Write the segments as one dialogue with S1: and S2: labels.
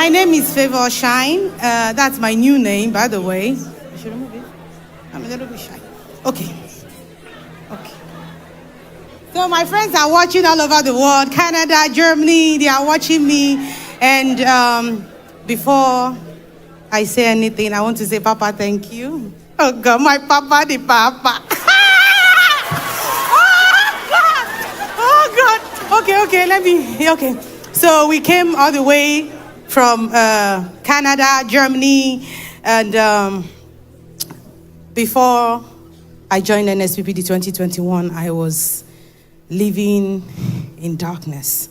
S1: My name is Favor Shine. That's my new name, by the way. I should remove it. I'm a little bit shy. Okay. So my friends are watching all over the world, Canada, Germany, they are watching me. And before I say anything, I want to say, Papa, thank you. Oh God, my Papa, the Papa. Oh God. Okay. So we came all the way from Canada, Germany, and before I joined NSPPD 2021, I was living in darkness.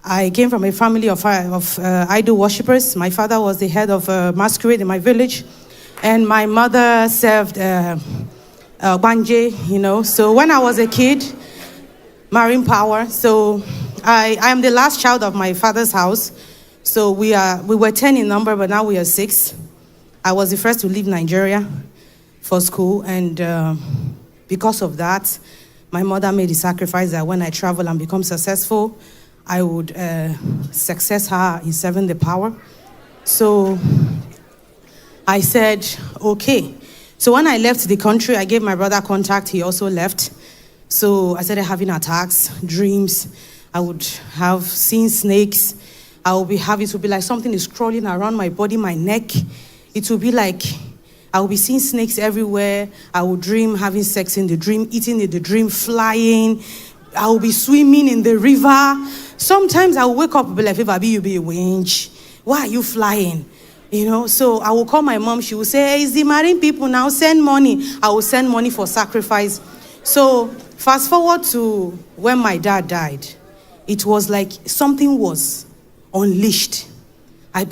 S1: I came from a family of idol worshippers. My father was the head of a masquerade in my village, and my mother served Banje, So when I was a kid, marine power. So I am the last child of my father's house. So we were 10 in number, but now we are 6. I was the first to leave Nigeria for school, and because of that, my mother made the sacrifice that when I travel and become successful, I would success her in serving the power. So I said, okay. So when I left the country, I gave my brother contact. He also left. So I started having attacks, dreams. I would have seen snakes. It would be like something is crawling around my body, my neck. It would be like I would be seeing snakes everywhere. I would dream having sex in the dream, eating in the dream, flying. I will be swimming in the river. Sometimes I will wake up and be like, Baby, you be a winch. Why are you flying? So I will call my mom. She will say, hey, it's the marine people now, send money. I will send money for sacrifice. So fast forward to when my dad died. It was like something was unleashed. I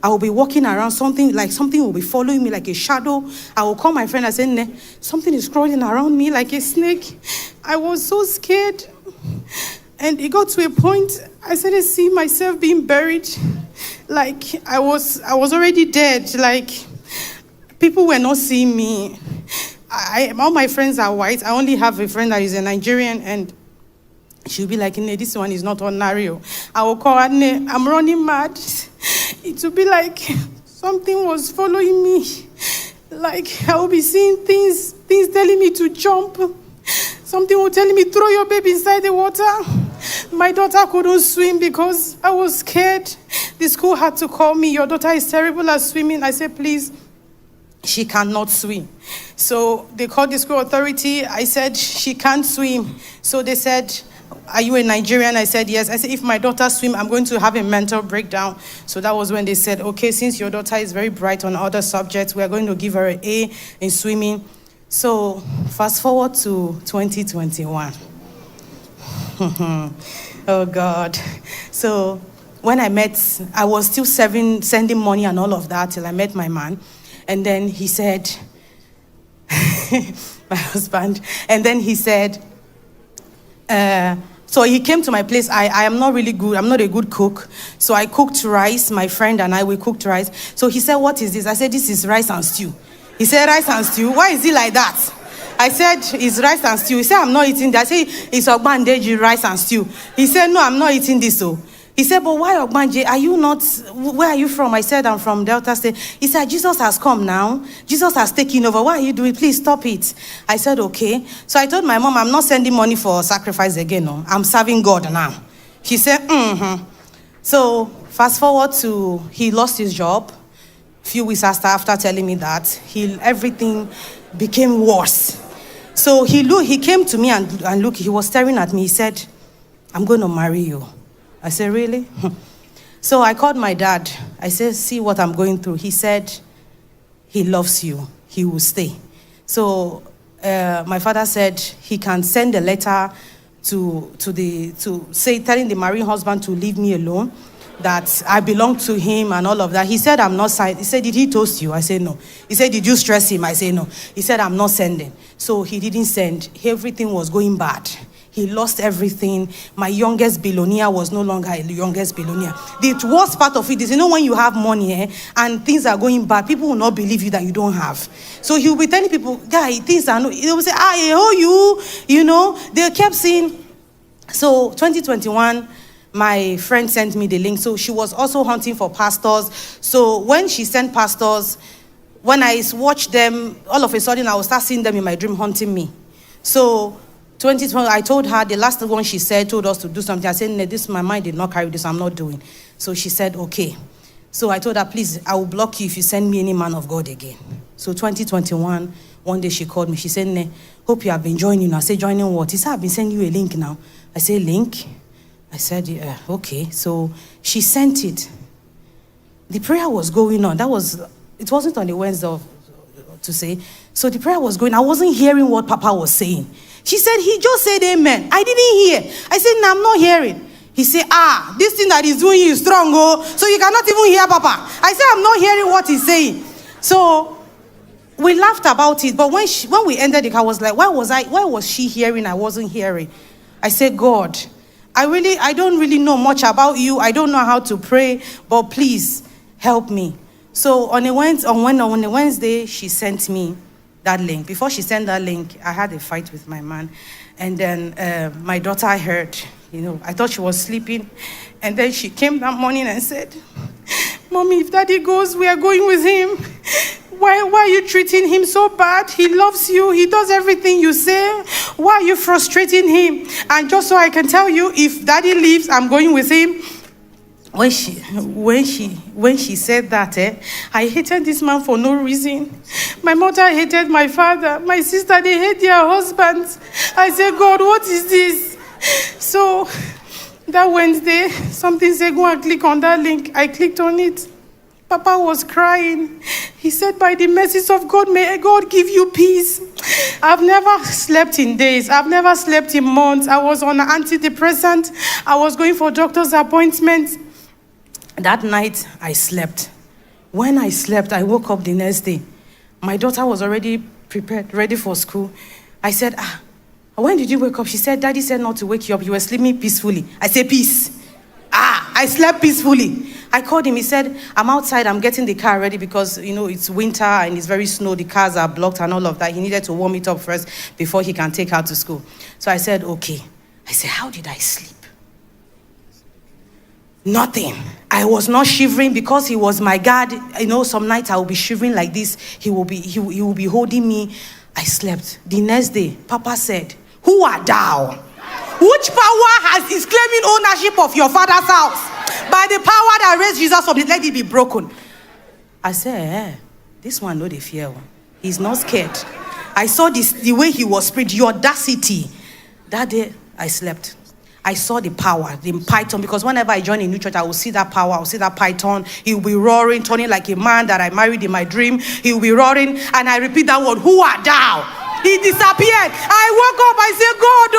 S1: will be walking around, something will be following me like a shadow. I will call my friend and say, something is crawling around me like a snake. I was so scared. And it got to a point, I started seeing myself being buried. Like I was already dead. Like people were not seeing me. All my friends are white. I only have a friend that is a Nigerian, and she'll be like, this one is not ordinary. I will call her, I'm running mad. It will be like something was following me. Like I will be seeing things telling me to jump. Something will tell me, throw your baby inside the water. My daughter couldn't swim because I was scared. The school had to call me, your daughter is terrible at swimming. I said, please, she cannot swim. So they called the school authority. I said, she can't swim. So they said, are you a Nigerian? I said, yes. I said, if my daughter swim, I'm going to have a mental breakdown. So that was when they said, okay, since your daughter is very bright on other subjects, we are going to give her an A in swimming. So fast forward to 2021. Oh God. So when I was still sending money and all of that till I met my man. And then he said, my husband, and then he said, so he came to my place. I am not really good. I'm not a good cook. So I cooked rice. My friend and I, we cooked rice. So he said, what is this? I said, this is rice and stew. He said, rice and stew? Why is it like that? I said, it's rice and stew. He said, I'm not eating that. I said, it's Ogbandeji rice and stew. He said, no, I'm not eating this. So he said, but why Ogbanje? Are you not, where are you from? I said, I'm from Delta State. He said, Jesus has come now. Jesus has taken over. Why are you doing it? Please stop it. I said, okay. So I told my mom, I'm not sending money for sacrifice again. No. I'm serving God now. She said, So fast forward to, he lost his job. A few weeks after telling me that, everything became worse. So he came to me and look, he was staring at me. He said, I'm going to marry you. I said, really? So I called my dad. I said, see what I'm going through. He said, he loves you. He will stay. So my father said he can send a letter telling the marine husband to leave me alone, that I belong to him and all of that. He said, I'm not signing. He said, did he toast you? I said, no. He said, did you stress him? I said, no. He said, I'm not sending. So he didn't send. Everything was going bad. He lost everything. My youngest billionaire was no longer a youngest billionaire. The worst part of it is, when you have money and things are going bad, people will not believe you that you don't have. So he will be telling people, guy, things are not. They will say, I owe you. They kept saying. So 2021, my friend sent me the link. So she was also hunting for pastors. So when she sent pastors, when I watched them, all of a sudden I will start seeing them in my dream hunting me. So 2020, I told her, the last one she said, told us to do something. I said, no, this, my mind did not carry this, I'm not doing. So she said, okay. So I told her, please, I will block you if you send me any man of God again. So 2021, one day she called me. She said, ne, hope you have been joining. I said, joining what? He said, I've been sending you a link now. I said, link? I said, yeah, okay. So she sent it. The prayer was going on. It wasn't on the Wednesday to say. So the prayer was going. I wasn't hearing what Papa was saying. She said, he just said amen. I didn't hear. I said, no, I'm not hearing. He said, this thing that he's doing is strong, so you cannot even hear Papa. I said, I'm not hearing what he's saying. So we laughed about it, but when we ended the car, I was like, why was she hearing? I wasn't hearing. I said, God, I don't really know much about you. I don't know how to pray, but please help me. So on a Wednesday, she sent me that link. Before she sent that link, I had a fight with my man. And then my daughter heard, I thought she was sleeping. And then she came that morning and said, Mommy, if Daddy goes, we are going with him. Why are you treating him so bad? He loves you. He does everything you say. Why are you frustrating him? And just so I can tell you, if Daddy leaves, I'm going with him. When she said that, I hated this man for no reason. My mother hated my father. My sister, they hate their husbands. I said, God, what is this? So that Wednesday, something said, go and click on that link. I clicked on it. Papa was crying. He said, by the mercies of God, may God give you peace. I've never slept in days. I've never slept in months. I was on an antidepressant. I was going for doctor's appointments. That night, I slept. When I slept, I woke up the next day. My daughter was already prepared, ready for school. I said, when did you wake up? She said, Daddy said not to wake you up. You were sleeping peacefully. I said, peace. I slept peacefully. I called him. He said, I'm outside. I'm getting the car ready because, it's winter and it's very snow. The cars are blocked and all of that. He needed to warm it up first before he can take her to school. So I said, okay. I said, how did I sleep? Nothing. I was not shivering because he was my God. Some nights I will be shivering like this. He will be holding me. I slept. The next day, Papa said, who art thou? Which power is claiming ownership of your father's house? By the power that raised Jesus from the dead, let it be broken. I said, this one no dey fear. He's not scared. I saw the way he was spread, the audacity. That day, I slept. I saw the power, the python, because whenever I join a new church, I will see that power, I will see that python. He will be roaring, turning like a man that I married in my dream. He will be roaring, and I repeat that word, who art thou? He disappeared. I woke up, I said, God,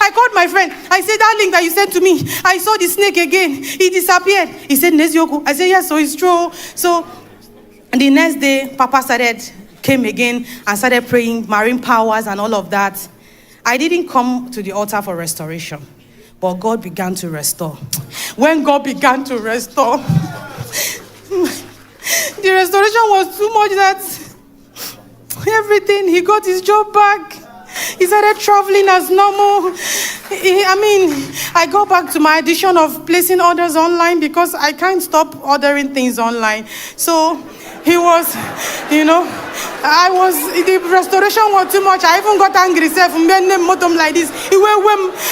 S1: I called my friend. I said, that link that you sent to me, I saw the snake again. He disappeared. He said, Nezioku. I said, yes, so it's true. So the next day, Papa came again and started praying, marine powers and all of that. I didn't come to the altar for restoration. But God began to restore. When God began to restore, the restoration was too much that everything, he got his job back. He started traveling as normal. I go back to my addition of placing orders online because I can't stop ordering things online. So he was, the restoration was too much. I even got angry like this.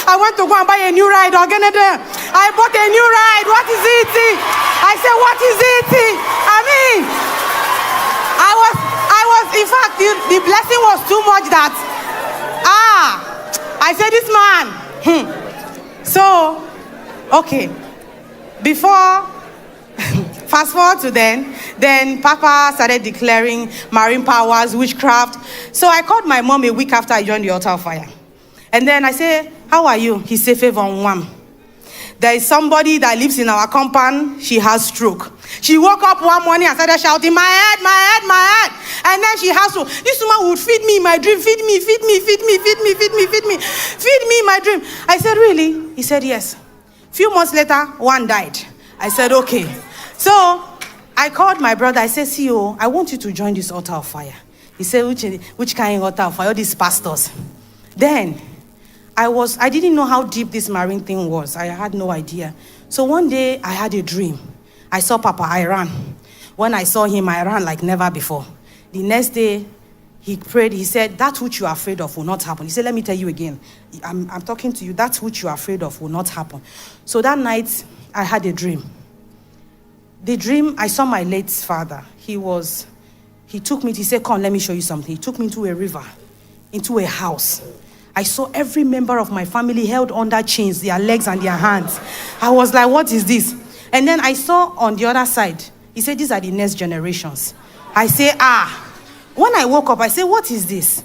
S1: I went to go and buy a new ride. I bought a new ride. What is it? I said, what is it? I was, in fact, the blessing was too much that, I said, this man. So, okay. Before, fast forward to then Papa started declaring marine powers, witchcraft. So I called my mom a week after I joined the altar of fire. And then I said, how are you? He said, favor on one. There is somebody that lives in our compound. She has stroke. She woke up one morning and started shouting, my head, my head, my head. And then she has to, this woman would feed me in my dream, feed me, feed me, feed me, feed me, feed me, feed me, feed me in my dream. I said, really? He said, yes. Few months later, one died. I said, okay. So I called my brother. I said, CEO, I want you to join this altar of fire. He said, which kind of altar of fire? All these pastors. Then I didn't know how deep this marine thing was. I had no idea. So one day I had a dream. I saw Papa, I ran. When I saw him, I ran like never before. The next day, he prayed, he said, that which you are afraid of will not happen. He said, let me tell you again. I'm talking to you, that which you are afraid of will not happen. So that night, I had a dream. The dream, I saw my late father. He took me, he said, come, let me show you something. He took me into a river, into a house. I saw every member of my family held under chains, their legs and their hands. I was like, what is this? And then I saw on the other side, he said, these are the next generations. I say, When I woke up, I said, what is this?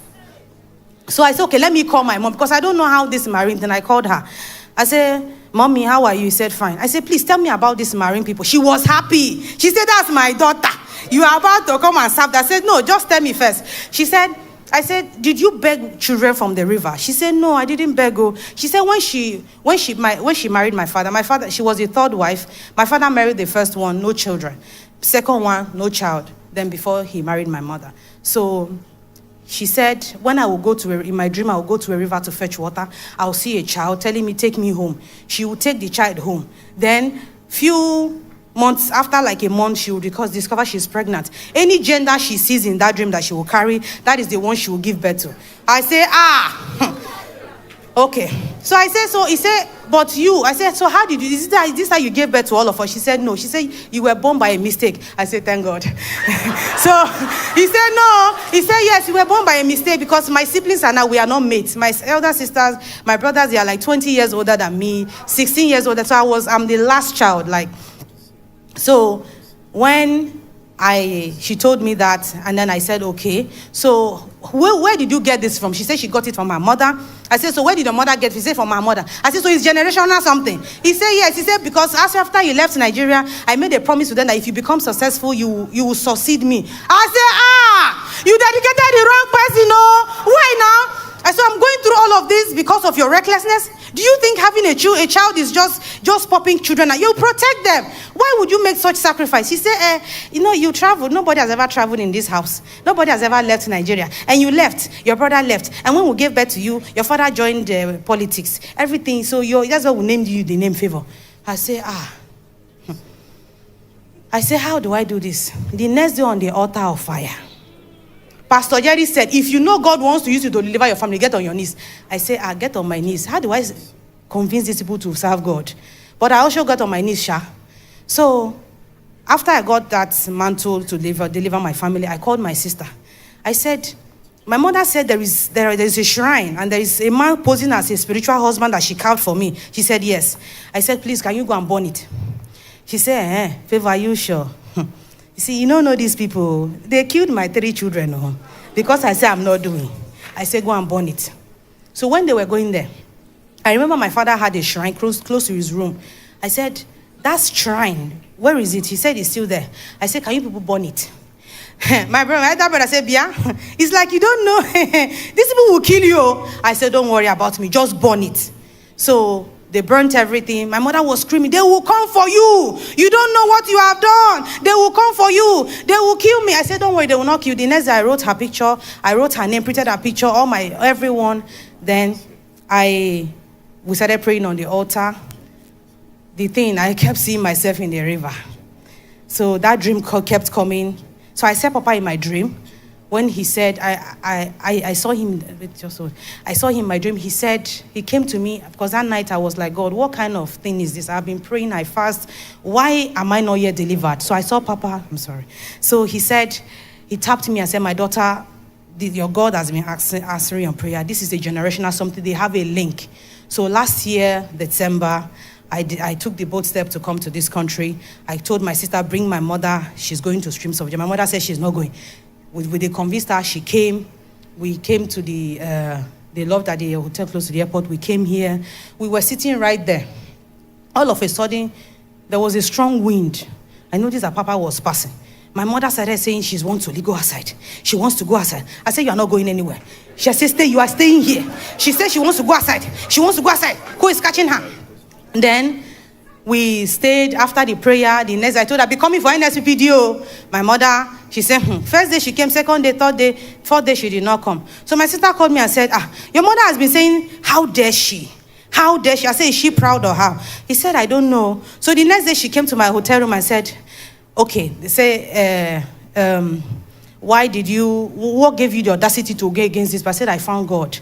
S1: So I said, okay, let me call my mom, because I don't know how this marine thing. I called her. I said, Mommy, how are you? He said, fine. I said, please tell me about these marine people. She was happy. She said, that's my daughter. You are about to come and serve. I said, no, just tell me first. I said, did you beg children from the river? She said, no, I didn't beg. She said, when she married my father, she was the third wife. My father married the first one, no children. Second one, no child. Then before he married my mother. So she said, when I will go in my dream, I will go to a river to fetch water. I'll see a child telling me, take me home. She will take the child home. Then few months, after like a month, she will discover she's pregnant. Any gender she sees in that dream that she will carry, that is the one she will give birth to. I say, okay. So I said, so he said, but you, I said, so how did you, is this how you gave birth to all of us? She said, no. She said, you were born by a mistake. I said, thank God. So he said, no. He said, yes, you were born by a mistake, because my siblings and I, we are not mates. My elder sisters, my brothers, they are like 20 years older than me, 16 years older. So I'm the last child, like. So when she told me that, and then I said, okay. So where did you get this from? She said she got it from her mother. I said, so where did your mother get it? She said, from her mother. I said, so it's generational something. He said, yes. He said, because after you left Nigeria, I made a promise to them that if you become successful, you will succeed me. I said, you dedicated the wrong person, no. Why now? I said, I'm going through all of this because of your recklessness. Do you think having a child is just popping children? You protect them. Why would you make such sacrifice? He said, you traveled. Nobody has ever traveled in this house. Nobody has ever left Nigeria. And you left. Your brother left. And when we gave birth to you, your father joined politics. Everything. So that's why we named you the name Favor. I say, I say, how do I do this? The next day on the altar of fire, Pastor Jerry said, if you know God wants to use you to deliver your family, get on your knees. I say, I get on my knees. How do I convince these people to serve God? But I also got on my knees, Sha. So after I got that mantle to deliver my family, I called my sister. I said, my mother said there is a shrine and there is a man posing as a spiritual husband that she carved for me. She said, yes. I said, please, can you go and burn it? She said, Favor, are you sure? You see, you don't know these people. They killed my 3 children, because I said I'm not doing. I said, go and burn it. So when they were going there, I remember my father had a shrine close to his room. I said, that shrine, where is it? He said it's still there. I said, can you people burn it? My elder brother said, Bia, it's like you don't know. These people will kill you. I said, don't worry about me. Just burn it. So they burnt everything. My mother was screaming, they will come for you. You don't know what you have done. They will come for you. They will kill me. I said, don't worry, they will not kill you. The next day I wrote her picture. I wrote her name, printed her picture, everyone. Then we started praying on the altar. I kept seeing myself in the river. So that dream kept coming. So I said Papa in my dream. When he said, I saw him, I saw him in my dream. He said, he came to me, because that night I was like, God, what kind of thing is this? I've been praying, I fast. Why am I not yet delivered? So I saw Papa, I'm sorry. So he said, he tapped me and said, my daughter, your God has been answering your prayer. This is a generational something. They have a link. So last year, December, I took the bold step to come to this country. I told my sister, bring my mother. She's going to Streams of Joy. My mother said she's not going. They convinced her, she came. We came to they loved at the hotel close to the airport. We came here. We were sitting right there. All of a sudden, there was a strong wind. I noticed that Papa was passing. My mother started saying she wants to go outside. She wants to go outside. I said, you are not going anywhere. She said, stay, you are staying here. She said she wants to go outside. She wants to go outside. Who is catching her? And then we stayed after the prayer. The next, I told her, be coming for NSPPDO. My mother, she said, first day she came, second day, third day, fourth day she did not come. So my sister called me and said, your mother has been saying, how dare she? How dare she? I said, is she proud of her? He said, I don't know. So the next day she came to my hotel room and said, okay, they say, what gave you the audacity to go against this? But I said, I found God.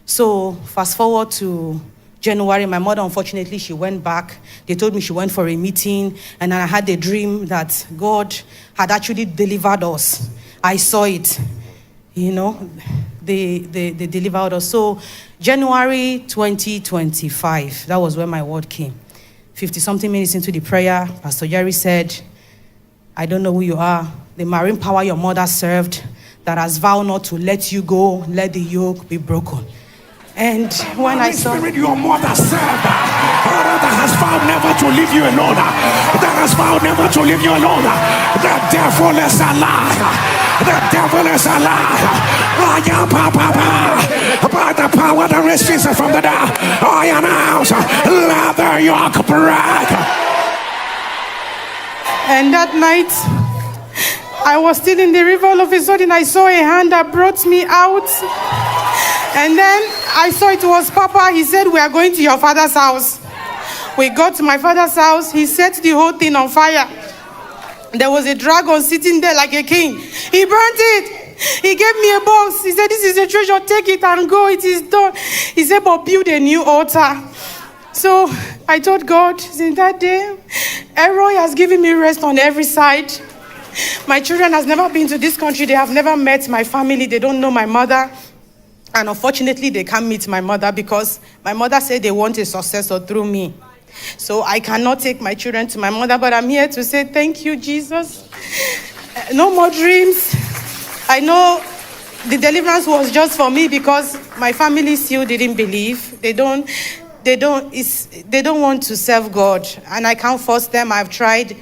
S1: So fast forward to January, my mother, unfortunately, she went back. They told me she went for a meeting, and I had a dream that God had actually delivered us. I saw it, they delivered us. So January 2025, that was when my word came. 50-something minutes into the prayer, Pastor Jerry said, I don't know who you are. The marine power your mother served that has vowed not to let you go, let the yoke be broken. And when I saw
S2: Spirit, your mother served, that has vowed never to leave you alone, that has vowed never to leave you alone. The devil is a liar. The devil is a liar. By the power that raised Jesus from the dead, I announce, let the yoke break.
S1: And that night, I was still in the river. All of a sudden, I saw a hand that brought me out. And then I saw it was Papa. He said, we are going to your father's house. We got to my father's house. He set the whole thing on fire. There was a dragon sitting there like a king. He burnt it. He gave me a box. He said, this is a treasure. Take it and go. It is done. He said, but build a new altar. So I told God, since that day, Elroy has given me rest on every side. My children has never been to this country. They have never met my family. They don't know my mother. And unfortunately, they can't meet my mother because my mother said they want a successor through me. So I cannot take my children to my mother, but I'm here to say thank you, Jesus. No more dreams. I know the deliverance was just for me because my family still didn't believe. They don't want to serve God, and I can't force them. I've tried.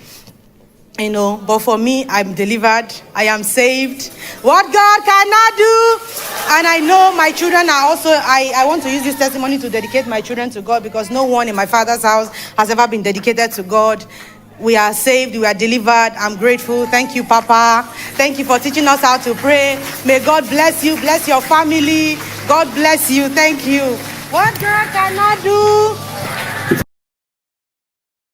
S1: But for me, I'm delivered. I am saved. What God cannot do. And I know my children are also, I want to use this testimony to dedicate my children to God because no one in my father's house has ever been dedicated to God. We are saved. We are delivered. I'm grateful. Thank you, Papa. Thank you for teaching us how to pray. May God bless you. Bless your family. God bless you. Thank you. What God cannot do.